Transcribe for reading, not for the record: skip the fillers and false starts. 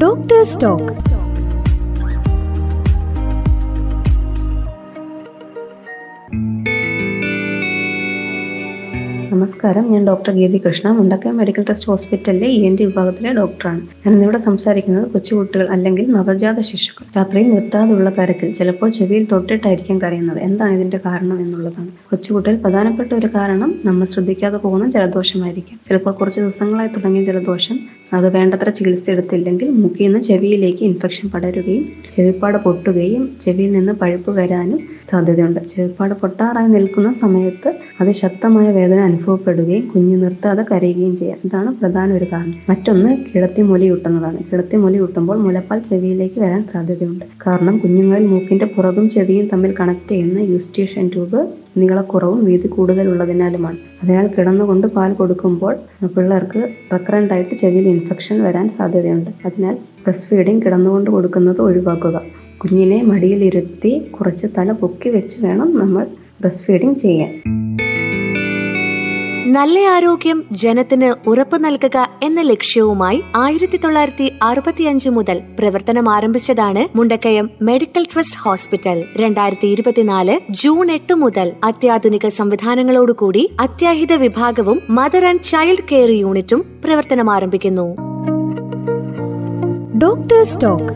Doctors talk. നമസ്കാരം, ഞാൻ doctor ഗീതി Krishna, Mundakayam medical trust ഹോസ്പിറ്റലിലെ ENT വിഭാഗത്തിലെ ഡോക്ടറാണ്. ഞാൻ ഇന്നിവിടെ സംസാരിക്കുന്നത് കൊച്ചുകുട്ടികൾ അല്ലെങ്കിൽ നവജാത ശിശുക്കൾ രാത്രിയിൽ നിർത്താതെയുള്ള കരച്ചിൽ, ചിലപ്പോൾ ചെവിയിൽ തൊട്ടിട്ടായിരിക്കും കരയുന്നത്. എന്താണ് ഇതിന്റെ കാരണം എന്നുള്ളതാണ്. കൊച്ചുകുട്ടികൾ പ്രധാനപ്പെട്ട ഒരു കാരണം നമ്മൾ ശ്രദ്ധിക്കാതെ പോകുന്ന ജലദോഷമായിരിക്കും. ചിലപ്പോൾ കുറച്ച് ദിവസങ്ങളായി തുടങ്ങിയ ജലദോഷം അത് വേണ്ടത്ര ചികിത്സ എടുത്തില്ലെങ്കിൽ മൂക്കിൽ നിന്ന് ചെവിയിലേക്ക് ഇൻഫെക്ഷൻ പടരുകയും ചെവിപ്പാട് പൊട്ടുകയും ചെവിയിൽ നിന്ന് പഴുപ്പ് വരാനും സാധ്യതയുണ്ട്. ചെവിപ്പാട് പൊട്ടാറായി നിൽക്കുന്ന സമയത്ത് അതിശക്തമായ വേദന അനുഭവപ്പെടുകയും കുഞ്ഞ് നിർത്താതെ കരയുകയും ചെയ്യാം. ഇതാണ് പ്രധാന ഒരു കാരണം. മറ്റൊന്ന് കിടത്തി മുലയൂട്ടുന്നതാണ്. കിടത്തി മുലയൂട്ടുമ്പോൾ മുലപ്പാൽ ചെവിയിലേക്ക് വരാൻ സാധ്യതയുണ്ട്. കാരണം കുഞ്ഞുങ്ങളിൽ മൂക്കിന്റെ പുറകും ചെവിയും തമ്മിൽ കണക്ട് ചെയ്യുന്ന യൂസ്റ്റേഷ്യൻ ട്യൂബ് നീളക്കുറവും വീതി കൂടുതലുള്ളതിനാലുമാണ്. അതിനാൽ കിടന്നുകൊണ്ട് പാൽ കൊടുക്കുമ്പോൾ പിള്ളേർക്ക് റെക്കറന്റ് ആയിട്ട് ചെവിയിൽ ഇൻഫെക്ഷൻ വരാൻ സാധ്യതയുണ്ട്. അതിനാൽ ബ്രസ്റ്റ് ഫീഡിങ് കിടന്നുകൊണ്ട് കൊടുക്കുന്നത് ഒഴിവാക്കുക. കുഞ്ഞിനെ മടിയിലിരുത്തി കുറച്ച് തല പൊക്കി വെച്ച് വേണം നമ്മൾ ബ്രസ്റ്റ് ഫീഡിങ് ചെയ്യാൻ. നല്ല ആരോഗ്യം ജനത്തിന് ഉറപ്പു നൽകുക എന്ന ലക്ഷ്യവുമായി 1965 മുതൽ പ്രവർത്തനം ആരംഭിച്ചതാണ് Mundakayam medical trust hospital. 2024 June 8 മുതൽ അത്യാധുനിക സംവിധാനങ്ങളോടുകൂടി അത്യാഹിത വിഭാഗവും മദർ ആൻഡ് ചൈൽഡ് കെയർ യൂണിറ്റും പ്രവർത്തനം ആരംഭിക്കുന്നു. Doctors talk.